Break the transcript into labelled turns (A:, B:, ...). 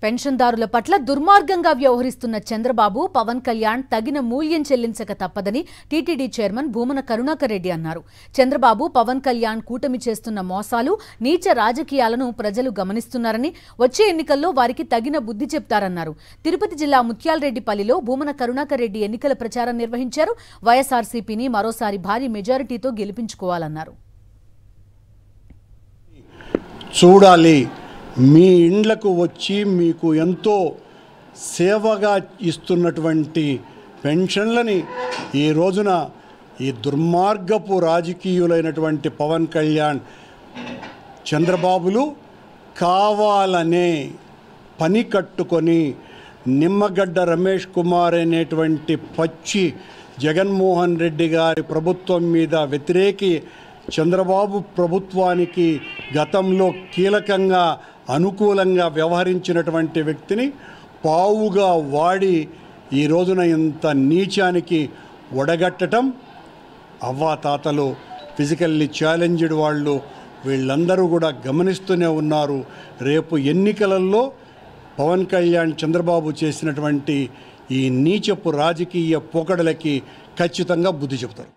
A: పెన్షన్దారుల పట్ల దుర్మార్గంగా వ్యవహరిస్తున్న చంద్రబాబు పవన్ కళ్యాణ్ తగిన మూల్యం చెల్లించక తప్పదని టీటీడీ చైర్మన్ భూమన కరుణాకర్ రెడ్డి అన్నారు. చంద్రబాబు పవన్ కళ్యాణ్ కూటమి చేస్తున్న మోసాలు నీచ రాజకీయాలను ప్రజలు గమనిస్తున్నారని వచ్చే ఎన్నికల్లో వారికి తగిన బుద్ధి చెప్తారన్నారు. తిరుపతి జిల్లా ముత్యాలరెడ్డిపల్లిలో భూమన కరుణాకర్ రెడ్డి ఎన్నికల ప్రచారం నిర్వహించారు. వైఎస్ఆర్సీపీని మరోసారి భారీ మెజారిటీతో గెలిపించుకోవాలన్నారు.
B: చూడాలి, మీ ఇండ్లకు వచ్చి మీకు ఎంతో సేవగా ఇస్తున్నటువంటి పెన్షన్లని ఈ రోజున ఈ దుర్మార్గపు రాజకీయులైనటువంటి పవన్ కళ్యాణ్, చంద్రబాబులు కావాలనే పని కట్టుకొని నిమ్మగడ్డ రమేష్ కుమార్ అనేటువంటి పచ్చి జగన్మోహన్ రెడ్డి గారి ప్రభుత్వం మీద వ్యతిరేకి చంద్రబాబు ప్రభుత్వానికి గతంలో కీలకంగా అనుకూలంగా వ్యవహరించినటువంటి వ్యక్తిని పావుగా వాడి ఈ రోజున ఇంత నీచానికి ఒడగట్టడం, అవ్వాతాతలు, ఫిజికల్లీ ఛాలెంజ్డ్ వాళ్ళు వీళ్ళందరూ కూడా గమనిస్తూనే ఉన్నారు. రేపు ఎన్నికలలో పవన్ కళ్యాణ్, చంద్రబాబు చేసినటువంటి ఈ నీచపు రాజకీయ పోకడలకి ఖచ్చితంగా బుద్ధి చెబుతారు.